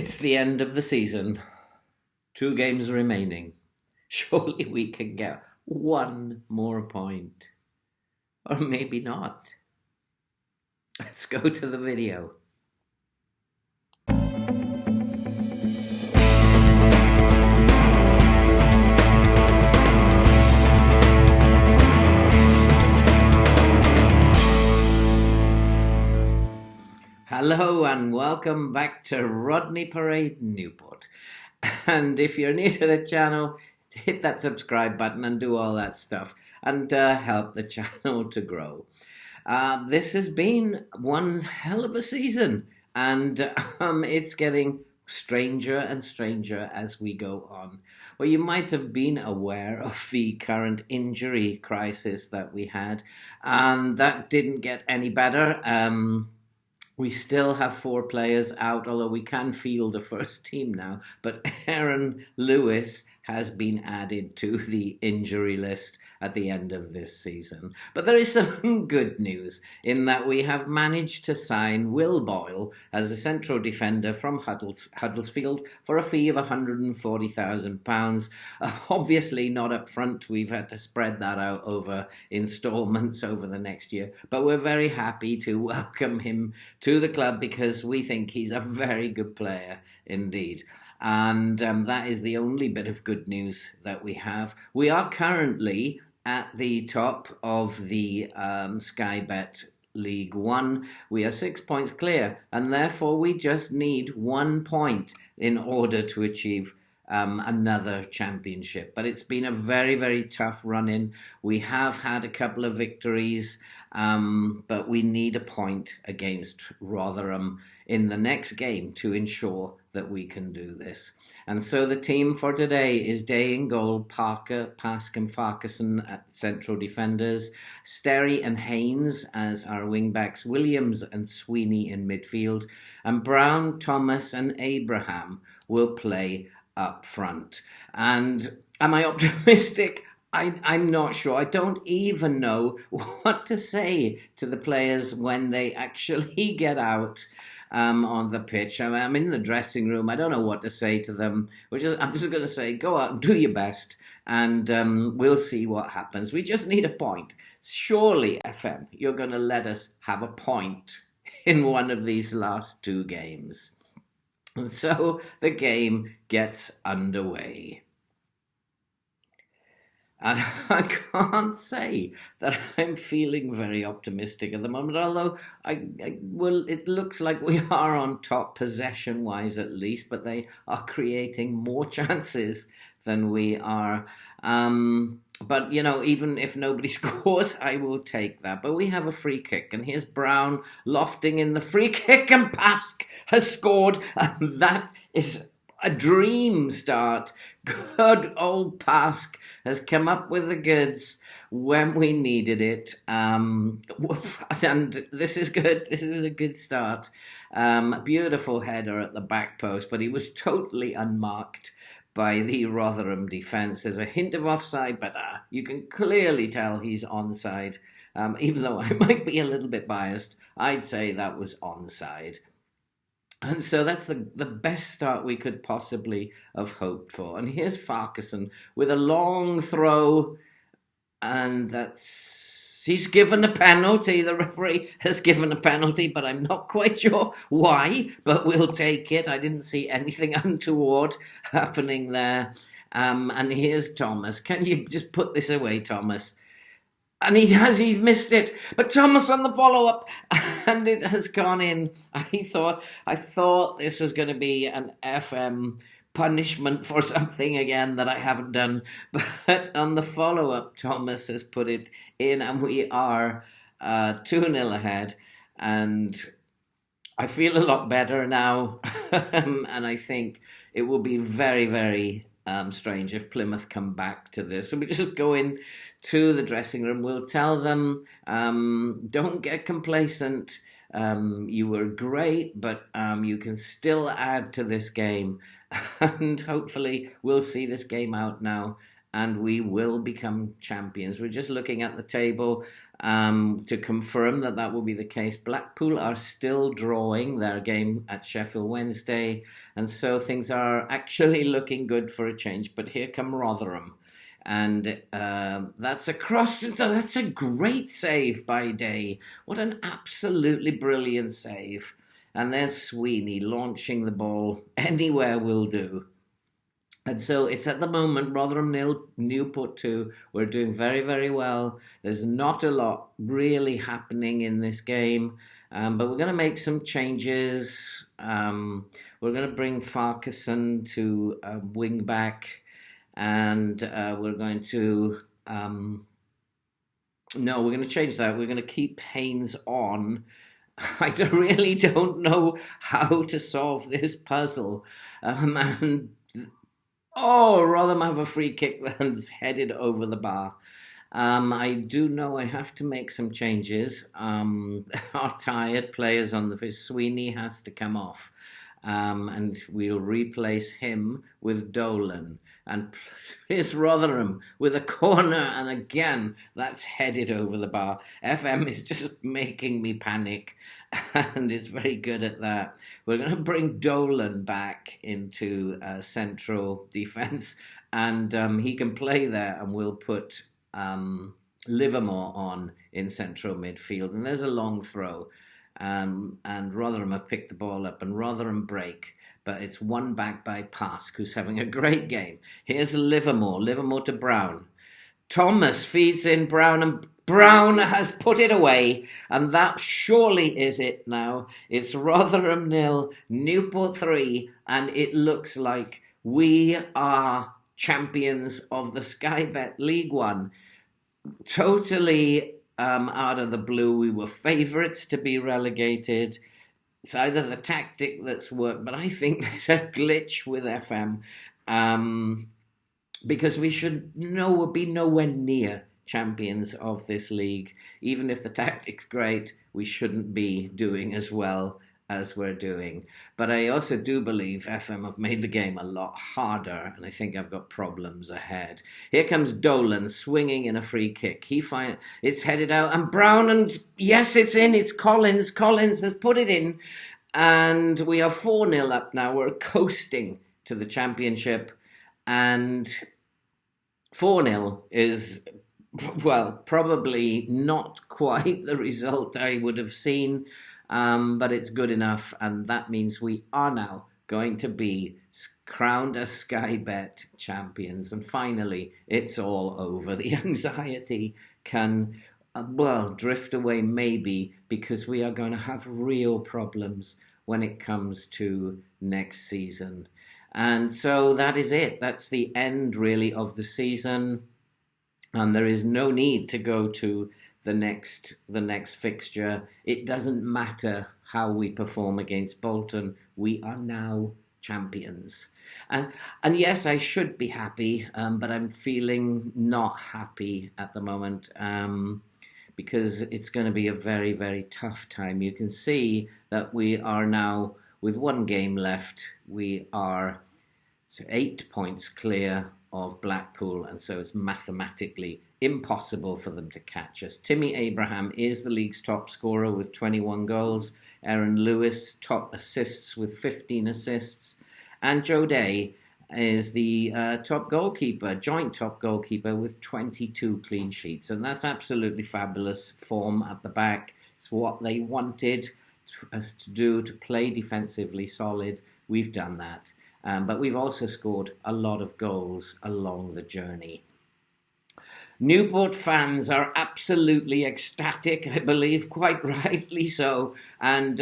It's the end of the season. 2 games remaining. Surely we can get one more point. Or maybe not. Let's go to the video. Hello and welcome back to Rodney Parade, Newport. And if you're new to the channel, hit that subscribe button and do all that stuff and help the channel to grow. This has been one hell of a season, and it's getting stranger and stranger as we go on. Well, you might have been aware of the current injury crisis that we had, and that didn't get any better. We still have 4 players out, although we can field the first team now. But Aaron Lewis has been added to the injury list at the end of this season. But there is some good news in that we have managed to sign Will Boyle as a central defender from Huddersfield for a fee of £140,000. Obviously not up front. We've had to spread that out over instalments over the next year. But we're very happy to welcome him to the club because we think he's a very good player indeed. And that is the only bit of good news that we have. We are currently at the top of the Sky Bet League One. We are 6 points clear, and therefore we just need 1 point in order to achieve another championship. But it's been a very, very tough run-in. We have had a couple of victories, but we need a point against Rotherham in the next game to ensure that we can do this. And so the team for today is Day in goal, Parker, Pask and Farquharson at central defenders, Sterry and Haynes as our wing-backs, Williams and Sweeney in midfield, and Brown, Thomas and Abraham will play up front. And am I optimistic? I'm not sure. I don't even know what to say to the players when they actually get out on the pitch. I'm in the dressing room. I don't know what to say to them. I'm just going to say, go out and do your best, and we'll see what happens. We just need a point. Surely, FM, you're going to let us have a point in one of these last 2 games. And so the game gets underway. And I can't say that I'm feeling very optimistic at the moment, although it looks like we are on top possession-wise at least, but they are creating more chances than we are. But, you know, even if nobody scores, I will take that. But we have a free kick, and here's Brown lofting in the free kick, and Pask has scored, and that is a dream start. Good old Pask has come up with the goods when we needed it. And this is good. This is a good start. Beautiful header at the back post, but he was totally unmarked by the Rotherham defence. There's a hint of offside, but you can clearly tell he's onside. Even though I might be a little bit biased, I'd say that was onside. And so that's the best start we could possibly have hoped for. And here's Farquharson with a long throw, and he's given a penalty. The referee has given a penalty, but I'm not quite sure why, but we'll take it. I didn't see anything untoward happening there. And here's Thomas. Can you just put this away, Thomas? And he's missed it. But Thomas on the follow-up, and it has gone in. I thought this was going to be an FM punishment for something again that I haven't done. But on the follow-up, Thomas has put it in, and we are 2-0 ahead. And I feel a lot better now. And I think it will be very, very strange if Plymouth come back to this. So we just go in to the dressing room. We'll tell them, don't get complacent. You were great, but you can still add to this game. And hopefully we'll see this game out now and we will become champions. We're just looking at the table. to confirm that that will be the case. Blackpool are still drawing their game at Sheffield Wednesday, and so things are actually looking good for a change. But here come Rotherham. And that's a great save by Day. What an absolutely brilliant save. And there's Sweeney launching the ball. Anywhere will do. And so it's at the moment Rotherham 0, Newport 2. We're doing very, very well. There's not a lot really happening in this game. But we're going to make some changes. We're going to bring Farquharson to wing back. And we're going to we're going to change that. We're going to keep Haynes on. I really don't know how to solve this puzzle. Rotherham have a free kick that's headed over the bar. I do know I have to make some changes. Our tired players on the field. Sweeney has to come off. And we'll replace him with Dolan. And here's Rotherham with a corner, and again, that's headed over the bar. FM is just making me panic, and it's very good at that. We're going to bring Dolan back into central defence, and he can play there, and we'll put Livermore on in central midfield. And there's a long throw, and Rotherham have picked the ball up, and Rotherham break. But it's won back by Pask, who's having a great game. Here's Livermore to Brown. Thomas feeds in Brown, and Brown has put it away. And that surely is it now. It's Rotherham 0, Newport 3, and it looks like we are champions of the Sky Bet League One. Totally out of the blue, we were favourites to be relegated. It's either the tactic that's worked, but I think there's a glitch with FM because we should be nowhere near champions of this league. Even if the tactic's great, we shouldn't be doing as well as we're doing. But I also do believe FM have made the game a lot harder, and I think I've got problems ahead. Here comes Dolan swinging in a free kick. It's headed out, and Brown, and yes, it's in. It's Collins. Collins has put it in, and we are 4-0 up now. We're coasting to the championship, and 4-0 is, well, probably not quite the result I would have seen. But it's good enough, and that means we are now going to be crowned as Sky Bet champions. And finally, it's all over. The anxiety can, drift away maybe, because we are going to have real problems when it comes to next season. And so that is it. That's the end, really, of the season. And there is no need to go to the next fixture. It doesn't matter how we perform against Bolton. We are now champions. And yes, I should be happy, but I'm feeling not happy at the moment because it's going to be a very, very tough time. You can see that we are now, with one game left, we are 8 points clear of Blackpool, and so it's mathematically impossible for them to catch us. Timmy Abraham is the league's top scorer with 21 goals. Aaron Lewis top assists with 15 assists. And Joe Day is the top goalkeeper, joint top goalkeeper with 22 clean sheets. And that's absolutely fabulous form at the back. It's what they wanted us to do, to play defensively solid. We've done that. But we've also scored a lot of goals along the journey. Newport fans are absolutely ecstatic, I believe, quite rightly so, and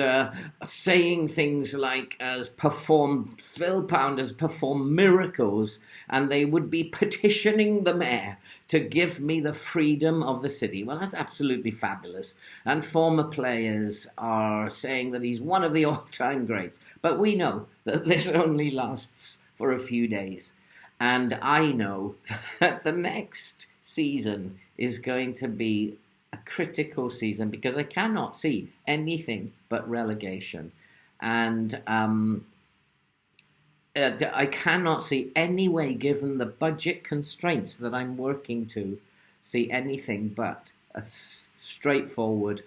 saying things like, Phil Pound has performed miracles, and they would be petitioning the mayor to give me the freedom of the city. Well, that's absolutely fabulous. And former players are saying that he's one of the all-time greats. But we know that this only lasts for a few days. And I know that the next season is going to be a critical season because I cannot see anything but relegation. And I cannot see any way, given the budget constraints that I'm working to, see anything but a straightforward,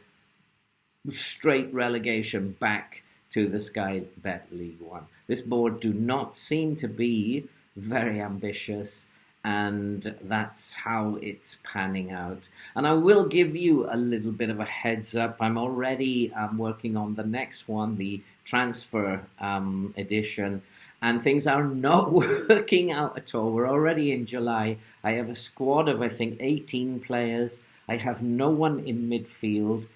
straight relegation back to the Sky Bet League One. This board do not seem to be very ambitious, and that's how it's panning out. And I will give you a little bit of a heads up. I'm already working on the next one, the transfer edition, and things are not working out at all. We're already in July. I have a squad of, I think, 18 players. I have no one in midfield.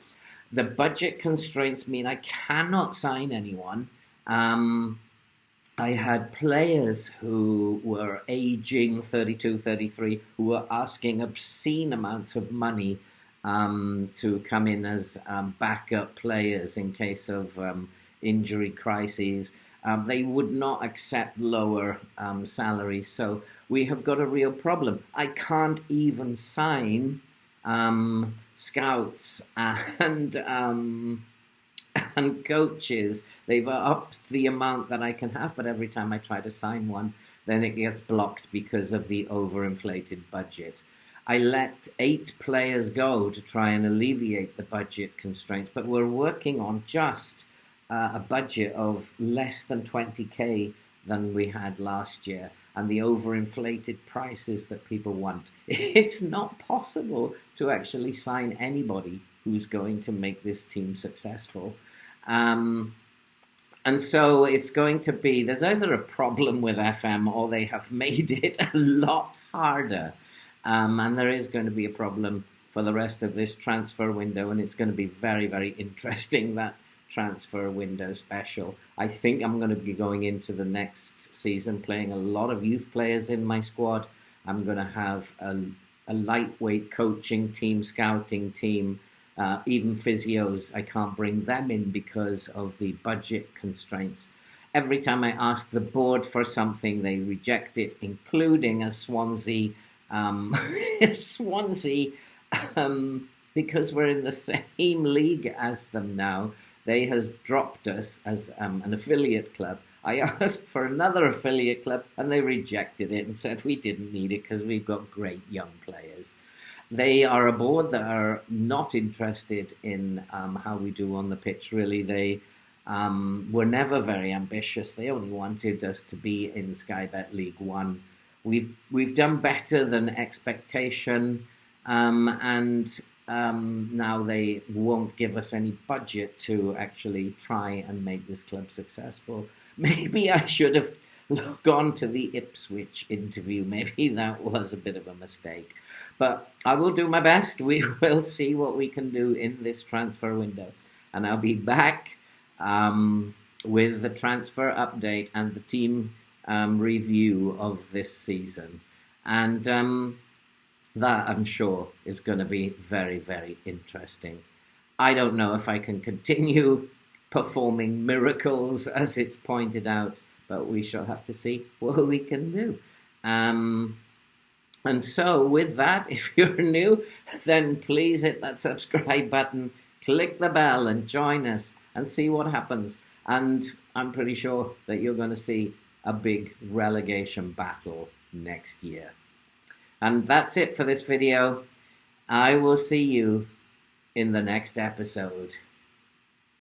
The budget constraints mean I cannot sign anyone. I had players who were aging 32, 33, who were asking obscene amounts of money to come in as backup players in case of injury crises. They would not accept lower salaries, so we have got a real problem. I can't even sign scouts and coaches. They've upped the amount that I can have, but every time I try to sign one, then it gets blocked because of the overinflated budget. I let 8 players go to try and alleviate the budget constraints, but we're working on just a budget of less than 20k than we had last year, and the overinflated prices that people want. It's not possible to actually sign anybody who's going to make this team successful. And so it's going to be, there's either a problem with FM or they have made it a lot harder. And there is going to be a problem for the rest of this transfer window, and it's going to be very, very interesting, that transfer window special. I think I'm going to be going into the next season playing a lot of youth players in my squad. I'm going to have a lightweight coaching team, scouting team, even physios. I can't bring them in because of the budget constraints. Every time I ask the board for something, they reject it, including a Swansea, because we're in the same league as them now. They has dropped us as an affiliate club. I asked for another affiliate club, and they rejected it and said we didn't need it because we've got great young players. They are a board that are not interested in how we do on the pitch, really. They were never very ambitious. They only wanted us to be in Sky Bet League One. We've done better than expectation, and now they won't give us any budget to actually try and make this club successful. Maybe I should have gone to the Ipswich interview. Maybe that was a bit of a mistake. But I will do my best. We will see what we can do in this transfer window. And I'll be back with the transfer update and the team review of this season. And that, I'm sure, is going to be very, very interesting. I don't know if I can continue performing miracles, as it's pointed out, but we shall have to see what we can do. And so with that, if you're new, then please hit that subscribe button, click the bell and join us and see what happens. And I'm pretty sure that you're going to see a big relegation battle next year. And that's it for this video. I will see you in the next episode.